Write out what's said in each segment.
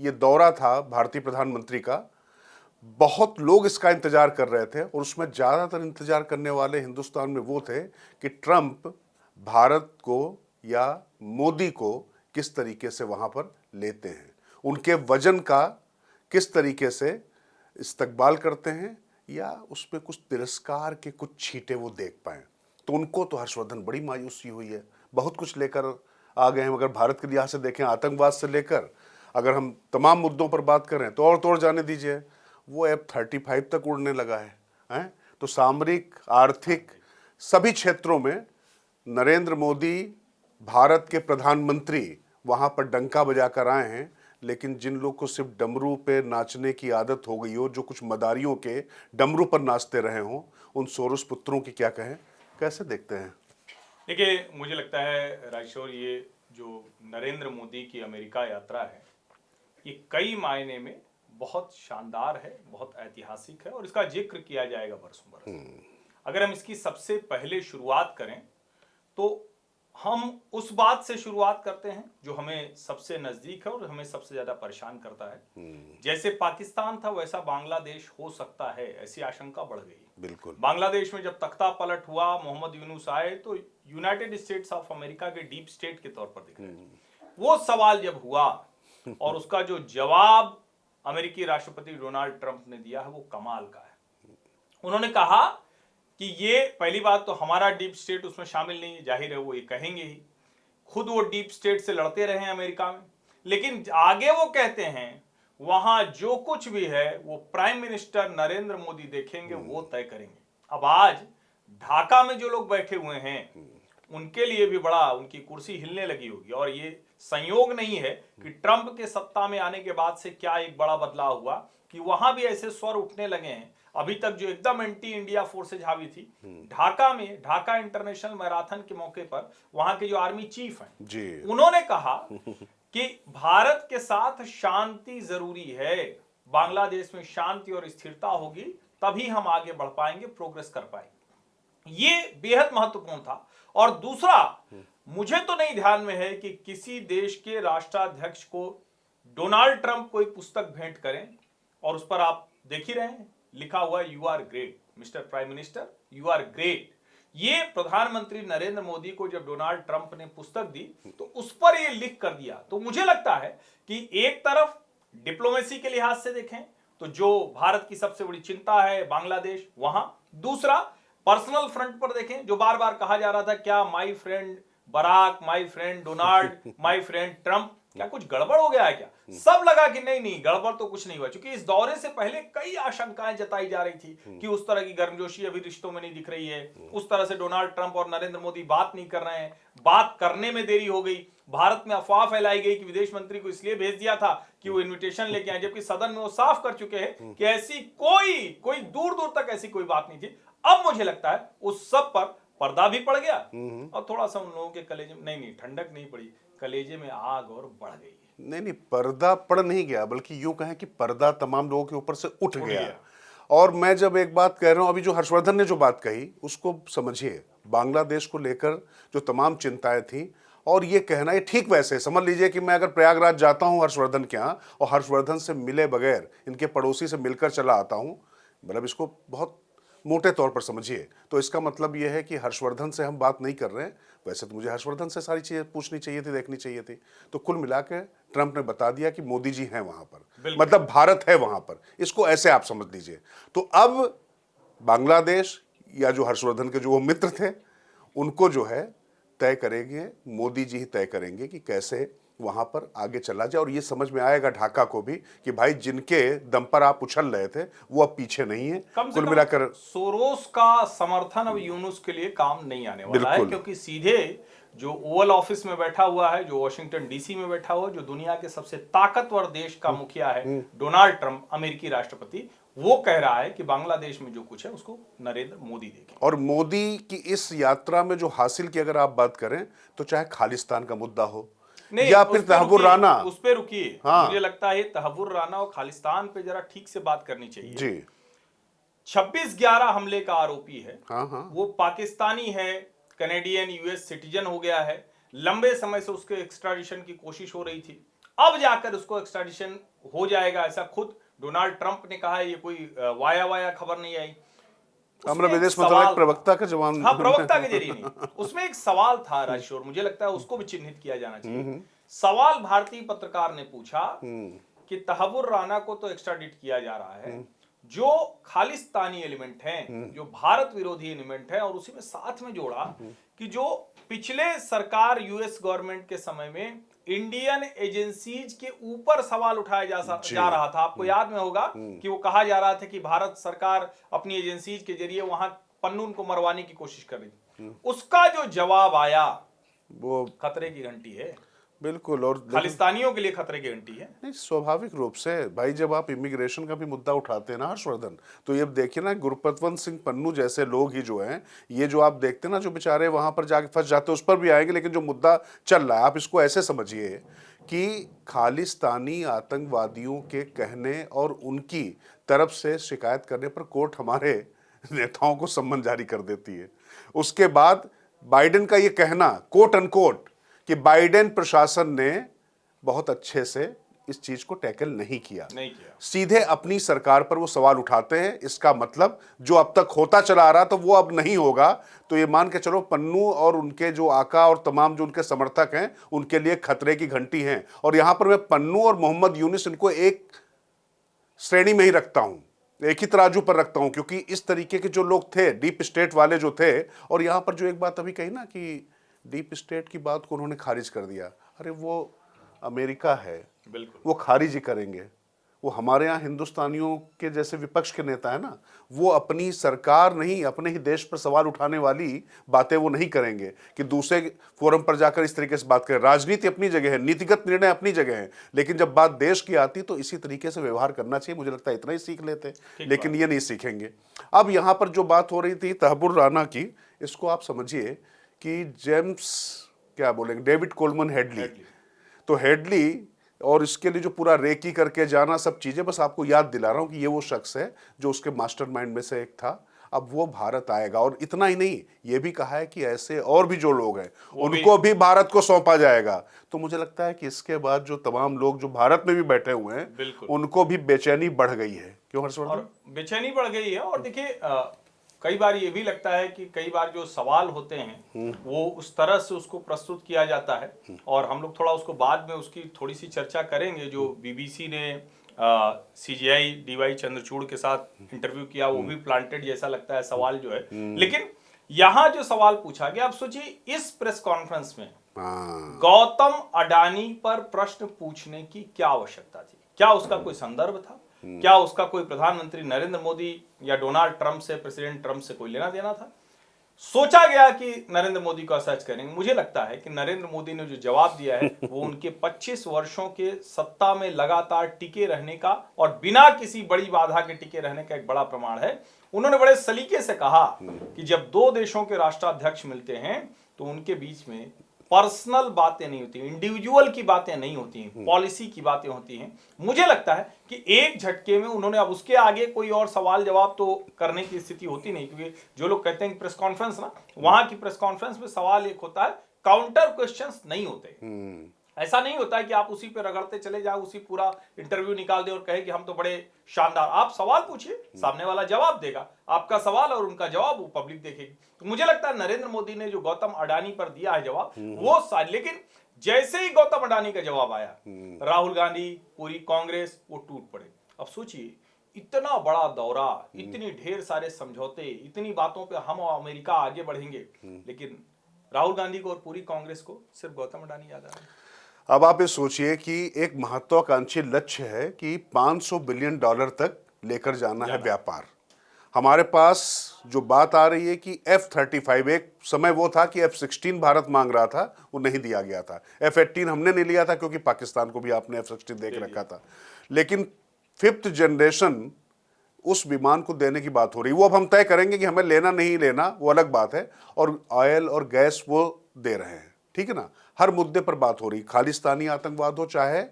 ये दौरा था भारतीय प्रधानमंत्री का, बहुत लोग इसका इंतजार कर रहे थे और उसमें ज़्यादातर इंतजार करने वाले हिंदुस्तान में वो थे कि ट्रंप भारत को या मोदी को किस तरीके से वहाँ पर लेते हैं, उनके वजन का किस तरीके से इस्तकबाल करते हैं, या उसमें कुछ तिरस्कार के कुछ छींटे वो देख पाएँ। तो उनको तो हर्षवर्धन बड़ी मायूसी हुई है, बहुत कुछ लेकर आ गए हैं। अगर भारत के लिहाज से देखें, आतंकवाद से लेकर अगर हम तमाम मुद्दों पर बात करें तो और तोड़ जाने दीजिए, वो F-35 तक उड़ने लगा है। तो सामरिक, आर्थिक सभी क्षेत्रों में नरेंद्र मोदी भारत के प्रधानमंत्री वहाँ पर डंका बजाकर आए हैं। लेकिन जिन लोग को सिर्फ डमरू पे नाचने की आदत हो गई हो, जो कुछ मदारियों के डमरू पर नाचते रहे हों, उन सोरोस पुत्रों की क्या कहें, कैसे देखते हैं? देखिए, मुझे लगता है राजेश्वर, ये जो नरेंद्र मोदी की अमेरिका यात्रा है, ये कई मायने में बहुत शानदार है, बहुत ऐतिहासिक है और इसका जिक्र किया जाएगा बरसों बरस। अगर हम इसकी सबसे पहले शुरुआत करें तो हम उस बात से शुरुआत करते हैं जो हमें सबसे नजदीक है और हमें सबसे ज्यादा परेशान करता है। जैसे पाकिस्तान था वैसा बांग्लादेश हो सकता है, ऐसी आशंका बढ़ गई। बिल्कुल। बांग्लादेश में जब तख्ता पलट हुआ, मोहम्मद यूनुस आए, तो यूनाइटेड स्टेट्स ऑफ अमेरिका के डीप स्टेट के तौर पर दिख रहे थे। वो सवाल जब हुआ और उसका जो जवाब अमेरिकी राष्ट्रपति डोनाल्ड ट्रंप ने दिया है वो कमाल का है। उन्होंने कहा कि ये पहली बात तो हमारा डीप स्टेट उसमें शामिल नहीं है, जाहिर है वो ये कहेंगे ही, खुद वो डीप स्टेट से लड़ते रहे हैं अमेरिका में। लेकिन आगे वो कहते हैं वहां जो कुछ भी है वो प्राइम मिनिस्टर नरेंद्र मोदी देखेंगे, वो तय करेंगे। अब आज ढाका में जो लोग बैठे हुए हैं उनके लिए भी बड़ा, उनकी कुर्सी हिलने लगी होगी। और ये संयोग नहीं है कि ट्रंप के सत्ता में आने के बाद से क्या एक बड़ा बदलाव हुआ कि वहां भी ऐसे स्वर उठने लगे हैं। अभी तक जो एकदम एंटी इंडिया फोर्सेज हावी थी, ढाका में, ढाका इंटरनेशनल मैराथन के मौके पर वहां के जो आर्मी चीफ हैं, उन्होंने कहा कि भारत के साथ शांति जरूरी है, बांग्लादेश में शांति और स्थिरता होगी तभी हम आगे बढ़ पाएंगे, प्रोग्रेस कर पाएंगे। ये बेहद महत्वपूर्ण था। और दूसरा, मुझे तो नहीं ध्यान में है कि किसी देश के राष्ट्राध्यक्ष को डोनाल्ड ट्रंप कोई पुस्तक भेंट करें और उस पर आप देख ही रहे हैं लिखा हुआ है, you are great mister prime minister, you are great. ये प्रधानमंत्री नरेंद्र मोदी को जब डोनाल्ड ट्रंप ने पुस्तक दी तो उस पर ये लिख कर दिया। तो मुझे लगता है कि एक तरफ डिप्लोमेसी के लिहाज से देखें तो जो भारत की सबसे बड़ी चिंता है बांग्लादेश, वहां। दूसरा, पर्सनल फ्रंट पर देखें, जो बार बार कहा जा रहा था क्या my friend Barack, my friend Donald, my friend Trump, क्या कुछ गड़बड़ हो गया है क्या? सब लगा कि नहीं नहीं, गड़बड़ तो कुछ नहीं हुआ, क्योंकि इस दौरे से पहले कई आशंकाएं जताई जा रही थी कि उस तरह की गर्मजोशी अभी रिश्तों में नहीं दिख रही है, उस तरह से डोनाल्ड ट्रंप और नरेंद्र मोदी बात नहीं कर रहे हैं, बात करने में देरी हो गई। भारत में अफवाह फैलाई गई कि विदेश मंत्री को इसलिए भेज दिया था कि वो इन्विटेशन लेके आए, जबकि सदन में वो साफ कर चुके हैं कि ऐसी कोई दूर दूर तक ऐसी कोई बात नहीं थी। अब मुझे लगता है उस सब पर पर्दा भी पड़ गया और थोड़ा सा उन लोगों के कलेजे में, नहीं ठंडक नहीं पड़ी, कलेजे में आग और बढ़ गई। नहीं, पर्दा पड़ नहीं गया, बल्कि यूं कहें कि पर्दा तमाम लोगों के ऊपर से उठ गया। और मैं जब एक बात कह रहा हूं, अभी जो हर्षवर्धन ने जो बात कही उसको समझिए, बांग्लादेश को लेकर जो तमाम चिंताएं थी, और ये कहना ये ठीक वैसे समझ लीजिए कि मैं अगर प्रयागराज जाता हूं हर्षवर्धन के यहाँ और हर्षवर्धन से मिले बगैर इनके पड़ोसी से मिलकर चला आता हूं, मतलब इसको बहुत मोटे तौर पर समझिए, तो इसका मतलब यह है कि हर्षवर्धन से हम बात नहीं कर रहे हैं। वैसे तो मुझे हर्षवर्धन से सारी चीजें पूछनी चाहिए थी, देखनी चाहिए थी। तो कुल मिलाकर ट्रंप ने बता दिया कि मोदी जी हैं वहां पर, मतलब भारत है वहां पर, इसको ऐसे आप समझ लीजिए। तो अब बांग्लादेश या जो हर्षवर्धन के जो वो मित्र थे, उनको जो है तय करेंगे, मोदी जी ही तय करेंगे कि कैसे वहां पर आगे चला जाए। और ये समझ में आएगा ढाका को भी कि भाई जिनके दम पर आप उछल रहे थे वो अब पीछे नहीं है। कुल मिलाकर सोरोस का समर्थन अब यूनुस के लिए काम नहीं आने वाला है, क्योंकि सीधे जो ओवल ऑफिस में बैठा हुआ है, जो वॉशिंगटन डीसी में बैठा हुआ, जो दुनिया के सबसे ताकतवर देश का मुखिया है डोनाल्ड ट्रंप, अमेरिकी राष्ट्रपति, वो कह रहा है कि बांग्लादेश में जो कुछ है उसको नरेंद्र मोदी देखें। और मोदी की इस यात्रा में जो हासिल की अगर आप बात करें तो चाहे खालिस्तान का मुद्दा हो या फिर तहव्वुर राना, उस पे रुकिए। मुझे लगता है तहव्वुर राना और खालिस्तान पे जरा ठीक से बात करनी चाहिए जी। 26/11 हमले का आरोपी है। वो पाकिस्तानी है, कनेडियन यूएस सिटीजन हो गया है, लंबे समय से उसके एक्स्ट्राडिशन की कोशिश हो रही थी। अब जाकर उसको एक्स्ट्राडिशन हो जाएगा, ऐसा खुद डोनाल्ड ट्रंप ने कहा है। ये कोई वाया वाया खबर नहीं आई। हमारा उसमें एक विदेश सवाल मंत्रालय था। प्रवक्ता का जवाब, हाँ, प्रवक्ता के जरिए नहीं, उसमें एक सवाल था राजशोर, मुझे लगता है उसको भी चिन्हित किया जाना चाहिए। सवाल भारतीय पत्रकार ने पूछा कि तहव्वुर राना को तो एक्स्ट्राडिट किया जा रहा है, जो खालिस्तानी एलिमेंट हैं, जो भारत विरोधी एलिमेंट है, और उसी में साथ में जोड़ा कि जो पिछले सरकार यूएस गवर्नमेंट के समय में इंडियन एजेंसीज के ऊपर सवाल उठाया जा रहा था। आपको याद में होगा कि वो कहा जा रहा था कि भारत सरकार अपनी एजेंसीज के जरिए वहां पन्नून को मरवाने की कोशिश कर रही थी। उसका जो जवाब आया वो खतरे की घंटी है, बिल्कुल। और खालिस्तानियों के लिए खतरे की घंटी है। नहीं, स्वाभाविक रूप से भाई, जब आप इमिग्रेशन का भी मुद्दा उठाते हैं ना हर्षवर्धन, तो ये देखिए ना, गुरपतवंत सिंह पन्नू जैसे लोग ही जो हैं, ये जो आप देखते हैं ना, जो बेचारे वहां पर जाके फंस जाते हैं, उस पर भी आएंगे। लेकिन जो मुद्दा चल रहा है, आप इसको ऐसे समझिए कि खालिस्तानी आतंकवादियों के कहने और उनकी तरफ से शिकायत करने पर कोर्ट हमारे नेताओं को सम्मन जारी कर देती है। उसके बाद बाइडेन का ये कहना कोट अनकोट कि बाइडेन प्रशासन ने बहुत अच्छे से इस चीज को टैकल नहीं किया, सीधे अपनी सरकार पर वो सवाल उठाते हैं। इसका मतलब जो अब तक होता चला आ रहा था वो अब नहीं होगा। तो ये मान के चलो, पन्नू और उनके जो आका और तमाम जो उनके समर्थक हैं, उनके लिए खतरे की घंटी हैं। और यहां पर मैं पन्नू और मोहम्मद यूनिस, इनको एक श्रेणी में ही रखता हूं, एक ही तराजू पर रखता हूं, क्योंकि इस तरीके के जो लोग थे, डीप स्टेट वाले जो थे। और यहां पर जो एक बात अभी कही ना कि डीप स्टेट की बात को उन्होंने खारिज कर दिया, अरे वो अमेरिका है, बिल्कुल वो खारिज ही करेंगे। वो हमारे यहाँ हिंदुस्तानियों के जैसे विपक्ष के नेता है ना, वो अपनी सरकार नहीं, अपने ही देश पर सवाल उठाने वाली बातें वो नहीं करेंगे कि दूसरे फोरम पर जाकर इस तरीके से बात करें। राजनीति अपनी जगह है, नीतिगत निर्णय अपनी जगह है, लेकिन जब बात देश की आती तो इसी तरीके से व्यवहार करना चाहिए। मुझे लगता है इतना ही सीख लेते, लेकिन ये नहीं सीखेंगे। अब यहाँ पर जो बात हो रही थी तहव्वुर राना की, इसको आप समझिए कि जेम्स, क्या बोलेंगे, डेविड कोलमन हेडली, तो हेडली और इसके लिए जो पूरा रेकी करके जाना, सब चीजें, बस आपको याद दिला रहा हूं कि ये वो शख्स है जो उसके मास्टरमाइंड में से एक था। अब वो भारत आएगा, और इतना ही नहीं, ये भी कहा है कि ऐसे और भी जो लोग हैं उनको भी भारत को सौंपा जाएगा। तो मुझे लगता है कि इसके बाद जो तमाम लोग जो भारत में भी बैठे हुए हैं, उनको भी बेचैनी बढ़ गई है। क्यों हर्षवर्धन? बेचैनी बढ़ गई है। और देखिए, कई बार ये भी लगता है कि कई बार जो सवाल होते हैं वो उस तरह से उसको प्रस्तुत किया जाता है, और हम लोग थोड़ा उसको बाद में उसकी थोड़ी सी चर्चा करेंगे। जो बीबीसी ने सीजीआई डीवाई चंद्रचूड़ के साथ इंटरव्यू किया, वो भी प्लांटेड जैसा लगता है सवाल जो है। लेकिन यहाँ जो सवाल पूछा गया, आप सोचिए इस प्रेस कॉन्फ्रेंस में गौतम अडानी पर प्रश्न पूछने की क्या आवश्यकता थी? क्या उसका कोई संदर्भ था? क्या उसका कोई प्रधानमंत्री नरेंद्र मोदी या डोनाल्ड ट्रंप से, प्रेसिडेंट ट्रंप से कोई लेना देना था? सोचा गया कि नरेंद्र मोदी को सर्च करेंगे। मुझे लगता है कि नरेंद्र मोदी ने जो जवाब दिया है वो उनके 25 वर्षों के सत्ता में लगातार टिके रहने का और बिना किसी बड़ी बाधा के टिके रहने का एक बड़ा प्रमाण है। उन्होंने बड़े सलीके से कहा कि जब दो देशों के राष्ट्राध्यक्ष मिलते हैं तो उनके बीच में पर्सनल बातें नहीं होती, इंडिविजुअल की बातें नहीं होती, पॉलिसी की बातें होती हैं। मुझे लगता है कि एक झटके में उन्होंने, अब उसके आगे कोई और सवाल जवाब तो करने की स्थिति होती नहीं, क्योंकि जो लोग कहते हैं कि प्रेस कॉन्फ्रेंस ना, वहां की प्रेस कॉन्फ्रेंस में सवाल एक होता है, काउंटर क्वेश्चंस नहीं होते। ऐसा नहीं होता है कि आप उसी पे रगड़ते चले जाओ, उसी पूरा इंटरव्यू निकाल दे और कहे कि हम तो बड़े शानदार। आप सवाल पूछिए, सामने वाला जवाब देगा, आपका सवाल और उनका जवाब वो पब्लिक देखेगी। तो मुझे लगता है नरेंद्र मोदी ने जो गौतम अडानी पर दिया है जवाब, वो लेकिन जैसे ही गौतम अडानी का जवाब आया, राहुल गांधी, पूरी कांग्रेस, वो टूट पड़े। अब सोचिए, इतना बड़ा दौरा, इतनी ढेर सारे समझौते, इतनी बातों पे हम और अमेरिका आगे बढ़ेंगे, लेकिन राहुल गांधी को और पूरी कांग्रेस को सिर्फ गौतम अडानी याद आ रहा है। अब आप ये सोचिए कि एक महत्वाकांक्षी लक्ष्य है कि $500 बिलियन तक लेकर जाना है व्यापार। हमारे पास जो बात आ रही है कि F-35, एक समय वो था कि F-16 भारत मांग रहा था, वो नहीं दिया गया था। F-18 हमने नहीं लिया था क्योंकि पाकिस्तान को भी आपने F-16 दे के रखा था। लेकिन 5th जनरेशन उस विमान को देने की बात हो रही। वो अब हम तय करेंगे कि हमें लेना नहीं लेना, वो अलग बात है। और ऑयल और गैस वो दे रहे हैं, ठीक है ना। हर मुद्दे पर बात हो रही, खालिस्तानी आतंकवाद हो चाहे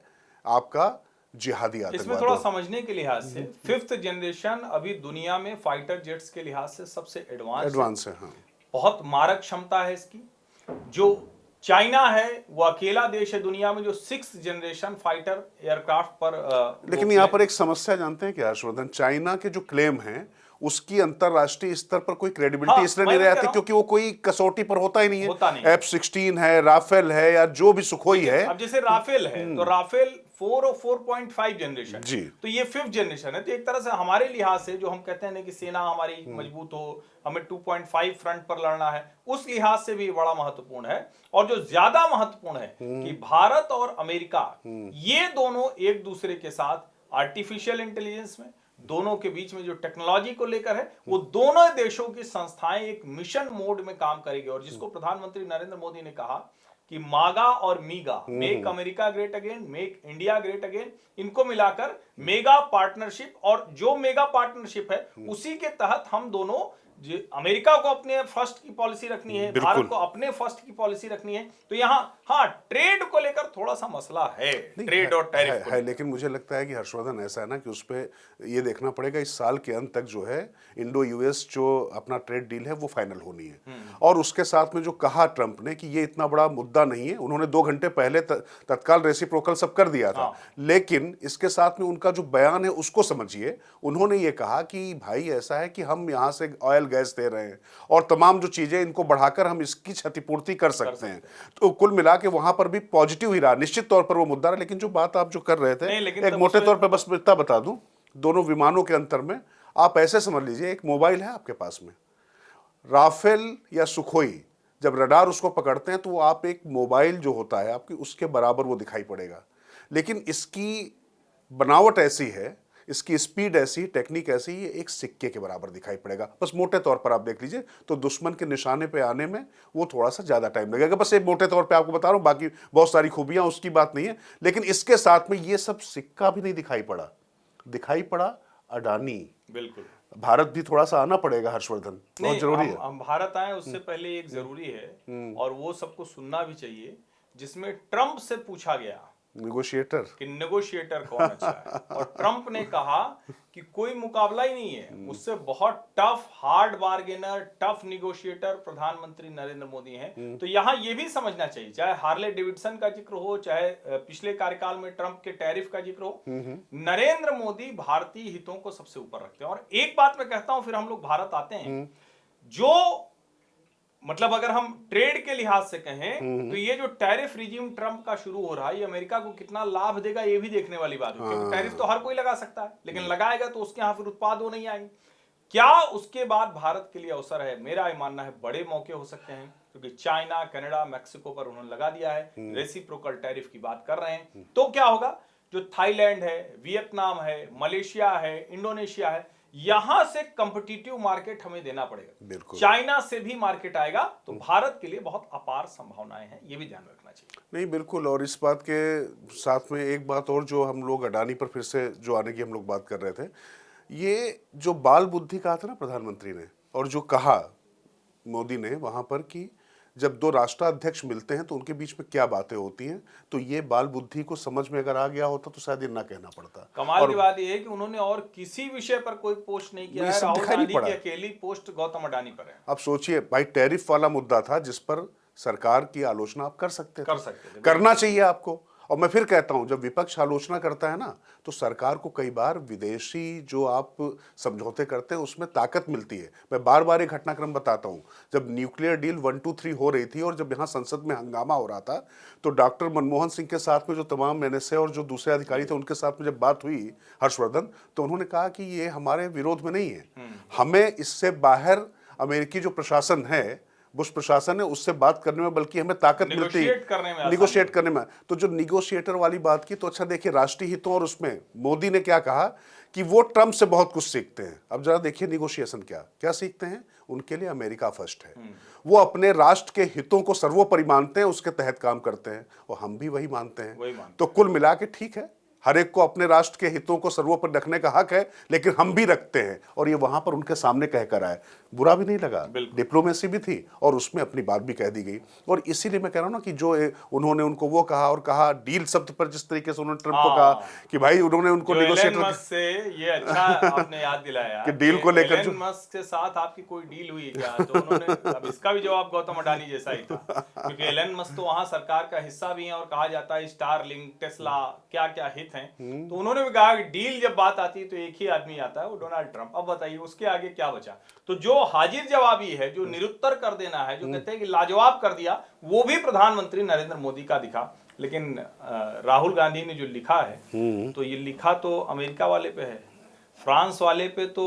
आपका जिहादी आतंकवाद। इसमें थोड़ा समझने के लिहाज से 5th जनरेशन अभी दुनिया में फाइटर जेट्स के लिहाज से सबसे एडवांस है। हाँ। बहुत मारक क्षमता है इसकी। जो चाइना है वो अकेला देश है दुनिया में जो 6th जनरेशन फाइटर एयरक्राफ्ट पर लेकिन यहाँ पर एक समस्या जानते हैं क्या हर्षवर्धन, चाइना के जो क्लेम हैं उसकी अंतरराष्ट्रीय स्तर पर कोई क्रेडिबिलिटी हाँ, इसलिए मैं नहीं भी कह रहती रहा हूं। क्योंकि वो कोई कसौटी पर होता ही नहीं होता नहीं है। है। F-16 है, राफेल है या जो भी सुखोई है। अब जैसे राफेल है तो राफेल 4 और 4.5 जनरेशन जी। तो ये 5th जनरेशन है। तो एक तरह से हमारे लिहाज से जो हम कहते हैं ना कि सेना हमारी मजबूत हो, हमें 2.5 फ्रंट पर लड़ना है, उस लिहाज से भी बड़ा महत्वपूर्ण है। और जो ज्यादा महत्वपूर्ण है कि भारत और अमेरिका ये दोनों एक दूसरे के साथ आर्टिफिशियल इंटेलिजेंस में, दोनों के बीच में जो टेक्नोलॉजी को लेकर है, वो दोनों देशों की संस्थाएं एक मिशन मोड में काम करेगी। और जिसको प्रधानमंत्री नरेंद्र मोदी ने कहा कि मागा और MIGA, make America great again, make India great again, इनको मिलाकर मेगा पार्टनरशिप, और जो मेगा पार्टनरशिप है उसी के तहत हम दोनों अमेरिका को अपने फर्स्ट की पॉलिसी रखनी है, भारत को अपने फर्स्ट की पॉलिसी रखनी है। तो यहाँ हाँ ट्रेड को लेकर थोड़ा सा मसला है, ट्रेड और टैरिफ है, लेकिन मुझे लगता है कि हर्षवर्धन ऐसा है ना कि उस पर ये देखना पड़ेगा इस साल के अंत तक जो है इंडो यूएस जो अपना ट्रेड डील है वो फाइनल होनी है। और उसके साथ में जो कहा ट्रंप ने कि ये इतना बड़ा मुद्दा नहीं है, उन्होंने 2 घंटे पहले तत्काल रेसिप्रोकल सब कर दिया था। लेकिन इसके साथ में उनका जो बयान है उसको समझिए, उन्होंने ये कहा कि भाई ऐसा है कि हम यहाँ से ऑयल गैस दे रहे हैं और तमाम जो चीजें इनको बढ़ाकर हम इसकी क्षतिपूर्ति कर सकते हैं। तो कुल मिला के वहां पर भी पॉजिटिव ही रहा, निश्चित तौर पर वो मुद्दा रहा। लेकिन जो बात आप जो कर रहे थे, एक मोटे तौर पर बस इतना बता दूं, दोनों विमानों के अंतर में आप ऐसे समझ लीजिए, एक मोबाइल है आपके पास में, राफेल या सुखोई जब रडार उसको पकड़ते हैं तो वो आप एक मोबाइल जो होता है आपकी उसके बराबर वो दिखाई पड़ेगा। लेकिन इसकी बनावट ऐसी है, इसकी स्पीड ऐसी, टेक्निक ऐसी, ये एक सिक्के के बराबर दिखाई पड़ेगा। बस मोटे तौर पर आप देख लीजिए, तो दुश्मन के निशाने पे आने में वो थोड़ा सा ज्यादा टाइम लगेगा। बस एक मोटे तौर पे आपको बता रहा हूं, बाकी बहुत सारी खूबियां उसकी बात नहीं है। लेकिन इसके साथ में ये सब सिक्का भी नहीं दिखाई पड़ा, दिखाई पड़ा अडानी। बिल्कुल, भारत भी थोड़ा सा आना पड़ेगा हर्षवर्धन, बहुत जरूरी है। हम भारत आए उससे पहले एक जरूरी है और वो सबको सुनना भी चाहिए, जिसमें ट्रंप से पूछा गया नेगोशिएटर कि नेगोशिएटर कौन अच्छा है, और ट्रंप ने कहा कि कोई मुकाबला ही नहीं है, उससे बहुत tough hard bargainer, tough negotiator प्रधानमंत्री नरेंद्र मोदी हैं। तो यहाँ ये भी समझना चाहिए, चाहे हार्ले डेविडसन का जिक्र हो, चाहे पिछले कार्यकाल में ट्रंप के टैरिफ का जिक्र हो, नरेंद्र मोदी भारतीय हितों को सबसे ऊपर रखते हैं। और एक बात मैं कहता हूं, फिर हम लोग भारत आते हैं, जो मतलब अगर हम ट्रेड के लिहाज से कहें तो ये जो टैरिफ रिजीम ट्रंप का शुरू हो रहा है, ये अमेरिका को कितना लाभ देगा ये भी देखने वाली बात है। क्योंकि टैरिफ तो हर कोई लगा सकता है, लेकिन लगाएगा तो उसके यहाँ फिर उत्पाद वो नहीं आएंगे। क्या उसके बाद भारत के लिए अवसर है? मेरा ये मानना है बड़े मौके हो सकते हैं, क्योंकि चाइना, कनाडा, मैक्सिको पर उन्होंने लगा दिया है, रेसिप्रोकल टैरिफ की बात कर रहे हैं। तो क्या होगा, जो थाईलैंड है, वियतनाम है, मलेशिया है, इंडोनेशिया है, यहां से कंपिटिटिव मार्केट हमें देना पड़ेगा। चाइना से भी मार्केट आएगा, तो भारत के लिए बहुत अपार संभावनाएं हैं, ये भी ध्यान रखना चाहिए। नहीं बिल्कुल। और इस बात के साथ में एक बात और, जो हम लोग अडानी पर फिर से जो आने की हम लोग बात कर रहे थे, ये जो बाल बुद्धि कहा था ना प्रधानमंत्री ने, और जो कहा मोदी ने वहां पर कि जब 2 राष्ट्राध्यक्ष मिलते हैं तो उनके बीच में क्या बातें होती हैं, तो ये बाल बुद्धि को समझ में अगर आ गया होता तो शायद ये ना कहना पड़ता। कमाल की बात ये है कि उन्होंने और किसी विषय पर कोई पोस्ट नहीं किया है, राहुल गांधी की अकेली पोस्ट गौतम अडानी पर है। अब सोचिए भाई, टैरिफ वाला मुद्दा था जिस पर सरकार की आलोचना आप कर सकते थे, करना चाहिए आपको। और मैं फिर कहता हूं, जब विपक्ष आलोचना करता है ना, तो सरकार को कई बार विदेशी जो आप समझौते करते हैं उसमें ताकत मिलती है। मैं बार बार एक घटनाक्रम बताता हूं, जब न्यूक्लियर डील 1, 2, 3 हो रही थी और जब यहाँ संसद में हंगामा हो रहा था, तो डॉक्टर मनमोहन सिंह के साथ में जो तमाम एनएसए और जो दूसरे अधिकारी थे उनके साथ में जब बात हुई हर्षवर्धन, तो उन्होंने कहा कि ये हमारे विरोध में नहीं है, हमें इससे बाहर अमेरिकी जो प्रशासन है, बुश प्रशासन है, उससे बात करने में बल्कि हमें ताकत मिलती है, निगोशिएट करने में। तो जो निगोशिएटर वाली बात की, तो अच्छा देखिए राष्ट्रीय हितों, और उसमें मोदी ने क्या कहा कि वो ट्रंप से बहुत कुछ सीखते हैं। अब जरा देखिए निगोशिएशन क्या सीखते हैं, उनके लिए अमेरिका फर्स्ट है, वो अपने राष्ट्र के हितों को सर्वोपरि मानते हैं, उसके तहत काम करते हैं, और हम भी वही मानते हैं। तो कुल मिला के ठीक है, हर एक को अपने राष्ट्र के हितों को सर्वोपरि रखने का हक है, लेकिन हम भी रखते हैं, और ये वहां पर उनके सामने कह कर आए, बुरा भी नहीं लगा, डिप्लोमेसी भी थी और उसमें अपनी बात भी कह दी गई। और इसीलिए मैं कह रहा हूं ना कि जो उन्होंने उनको वो कहा, और कहा डील शब्द पर जिस तरीके से उन्होंने ट्रंप को कहा कि भाई उन्होंने उनको नेगोशिएटर से, ये अच्छा आपने याद दिलाया कि डील को लेकर एलन मस्क के साथ आपकी कोई डील हुई क्या, तो उन्होंने अब इसका भी जवाब गौतम अडानी जैसा ही था, क्योंकि एलन मस्क तो वहां सरकार का हिस्सा भी है और कहा जाता है स्टारलिंक, टेस्ला, क्या क्या हित हैं, तो उन्होंने भी कहा कि डील जब बात आती है तो एक ही आदमी आता है, वो डोनाल्ड ट्रंप। अब बताइए उसके आगे क्या बचा? तो जो हाजिर जवाबी है, जो निरुत्तर कर देना है, जो कहते हैं कि लाजवाब कर दिया, वो भी प्रधानमंत्री नरेंद्र मोदी का दिखा। लेकिन राहुल गांधी ने जो लिखा है, तो ये लिखा तो अमेरिका वाले पे है, फ्रांस वाले पे तो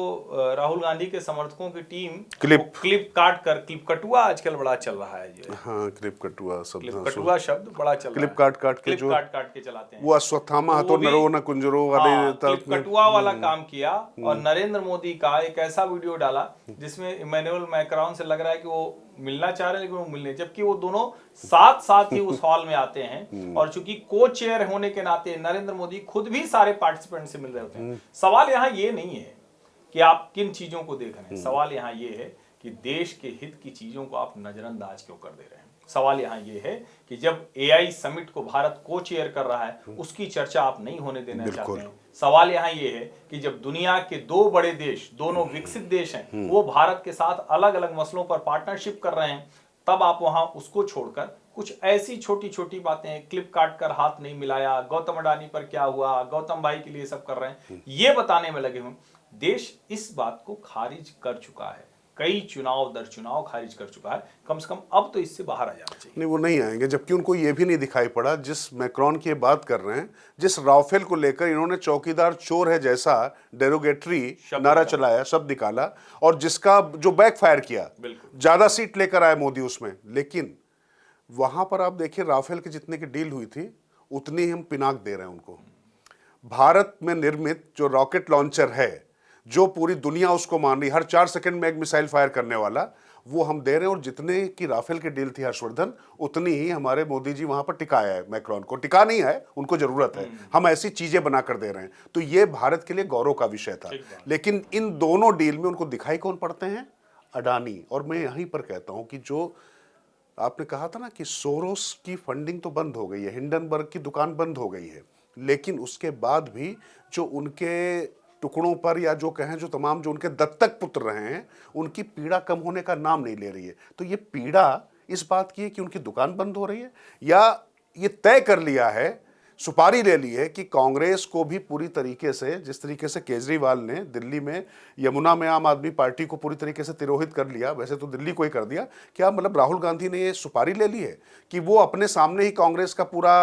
राहुल गांधी के समर्थकों की टीम क्लिप काट कर, क्लिप कटुआ आजकल बड़ा चल रहा है जो, हाँ क्लिप कटुआ शब्द, क्लिप कटुआ शब्द बड़ा चल रहा है, क्लिप काट काट के जो काट के चलाते हैं, वो अश्वत्थामा तो नरो न कुंजरो वाले क्लिप कटुआ वाला काम किया। और नरेंद्र मोदी का एक ऐसा वीडियो डाला जिसमें इमैनुअल मैक्रोन से लग रहा है कि वो मिलना चाह रहे हैं, लेकिन वो मिलने, जबकि वो दोनों साथ साथ ही उस हॉल में आते हैं, और चूंकि को चेयर होने के नाते नरेंद्र मोदी खुद भी सारे पार्टिसिपेंट से मिल रहे होते हैं। सवाल यहाँ ये नहीं है कि आप किन चीजों को देख रहे हैं, सवाल यहाँ ये है कि देश के हित की चीजों को आप नजरअंदाज क्यों कर दे रहे हैं। सवाल यहाँ ये है कि जब एआई समिट को भारत को चेयर कर रहा है, उसकी चर्चा आप नहीं होने देना चाहते हैं। सवाल यहाँ ये है कि जब दुनिया के दो बड़े देश, दोनों विकसित देश हैं, वो भारत के साथ अलग अलग मसलों पर पार्टनरशिप कर रहे हैं, तब आप वहां उसको छोड़कर कुछ ऐसी छोटी छोटी बातें, क्लिप काट कर हाथ नहीं मिलाया, गौतम अडानी पर क्या हुआ, गौतम भाई के लिए सब कर रहे हैं, ये बताने में लगे हुए। देश इस बात को खारिज कर चुका है, कई चुनाव दर चुनाव खारिज कर चुका है, कम से कम अब तो इससे बाहर आ जाना चाहिए। नहीं, वो नहीं आएंगे, जबकि उनको ये भी नहीं दिखाई पड़ा, जिस मैक्रोन की बात कर रहे हैं, जिस राफेल को लेकर इन्होंने चौकीदार चोर है जैसा डेरोगेटरी नारा चलाया, शब्द निकाला, और जिसका जो बैकफायर किया, ज्यादा सीट लेकर आए मोदी उसमें। लेकिन वहां पर आप देखिए राफेल की जितने की डील हुई थी, उतनी ही हम पिनाक दे रहे हैं उनको। भारत में निर्मित जो रॉकेट लॉन्चर है, जो पूरी दुनिया उसको मान रही, हर 4 सेकंड में एक मिसाइल फायर करने वाला, वो हम दे रहे हैं। और जितने की राफेल की डील थी हर्षवर्धन, उतनी ही हमारे मोदी जी वहां पर टिकाया है। मैक्रोन को टिका नहीं है, उनको जरूरत है, हम ऐसी चीजें बनाकर दे रहे हैं। तो ये भारत के लिए गौरव का विषय था। लेकिन इन दोनों डील में उनको दिखाई कौन पड़ते हैं? अडानी। और मैं यहीं पर कहता हूं कि जो आपने कहा था ना कि सोरोस की फंडिंग तो बंद हो गई है, हिंडनबर्ग की दुकान बंद हो गई है, लेकिन उसके बाद भी जो उनके टुकड़ों पर, या जो कहें जो तमाम जो उनके दत्तक पुत्र रहे हैं, उनकी पीड़ा कम होने का नाम नहीं ले रही है। तो ये पीड़ा इस बात की है कि उनकी दुकान बंद हो रही है, या ये तय कर लिया है, सुपारी ले ली है कि कांग्रेस को भी पूरी तरीके से, जिस तरीके से केजरीवाल ने दिल्ली में यमुना में आम आदमी पार्टी को पूरी तरीके से तिरोहित कर लिया, वैसे तो दिल्ली को ही कर दिया, क्या मतलब राहुल गांधी ने ये सुपारी ले ली है कि वो अपने सामने ही कांग्रेस का पूरा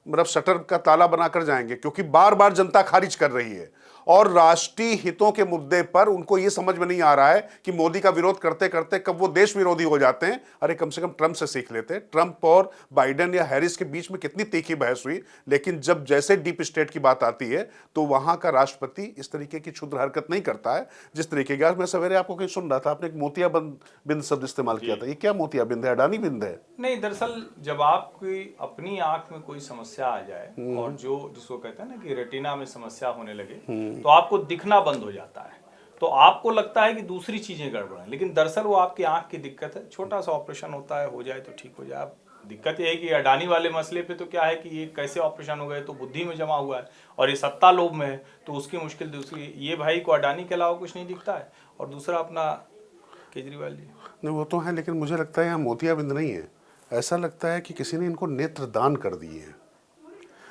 मतलब शटर का ताला बनाकर जाएंगे? क्योंकि बार बार जनता खारिज कर रही है, और राष्ट्रीय हितों के मुद्दे पर उनको यह समझ में नहीं आ रहा है कि मोदी का विरोध करते करते कब वो देश विरोधी हो जाते हैं। अरे कम से कम ट्रंप से सीख लेते। ट्रंप और बाइडेन या हैरिस के बीच में कितनी तीखी बहस हुई, लेकिन जब जैसे डीप स्टेट की बात आती है तो वहां का राष्ट्रपति इस तरीके की क्षुद्र हरकत नहीं करता है जिस तरीके की। आज मैं सवेरे आपको कहीं सुन रहा था, आपने एक मोतियाबिंद शब्द इस्तेमाल किया था। ये क्या मोतियाबिंद है? अडानी बिंद है? नहीं, दरअसल जब आपकी अपनी आंख में कोई समस्या आ जाए, और जो जिसको कहते हैं ना कि रेटिना में समस्या होने लगे, तो आपको दिखना बंद हो जाता है, तो आपको लगता है कि दूसरी चीजें गड़बड़ हैं, लेकिन दरअसल वो आपकी आंख की दिक्कत है। छोटा सा ऑपरेशन होता है, हो जाए तो ठीक हो जाए। अब दिक्कत ये है कि अडानी वाले मसले पे तो क्या है कि ये कैसे ऑपरेशन हो गए, तो बुद्धि में जमा हुआ है, और ये सत्ता लोभ में है, तो उसकी मुश्किल दूसरी। ये भाई को अडानी के अलावा कुछ नहीं दिखता है, और दूसरा अपना केजरीवाल जी। नहीं, वो तो है, लेकिन मुझे लगता है यहाँ मोतियाबिंद नहीं है। ऐसा लगता है कि किसी ने इनको नेत्र दान कर दिए हैं।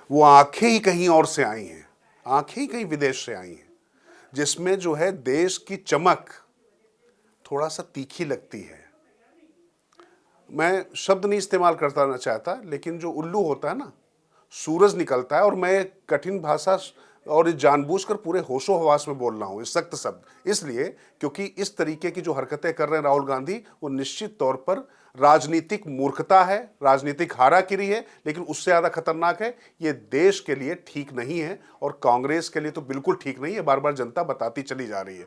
वो आंखें ही कहीं और से आई हैं, आंखें ही कहीं विदेश से आई हैं, जिसमें जो है देश की चमक थोड़ा सा तीखी लगती है। मैं शब्द नहीं इस्तेमाल करता चाहता, लेकिन जो उल्लू होता है ना, सूरज निकलता है, और मैं कठिन भाषा और जानबूझकर पूरे होशो हवास में बोल रहा हूं, इस सख्त शब्द इसलिए क्योंकि इस तरीके की जो हरकतें कर रहे हैं राहुल गांधी, वो निश्चित तौर पर राजनीतिक मूर्खता है, राजनीतिक हाराकिरी है। लेकिन उससे ज्यादा खतरनाक है, ये देश के लिए ठीक नहीं है, और कांग्रेस के लिए तो बिल्कुल ठीक नहीं है। बार बार जनता बताती चली जा रही है।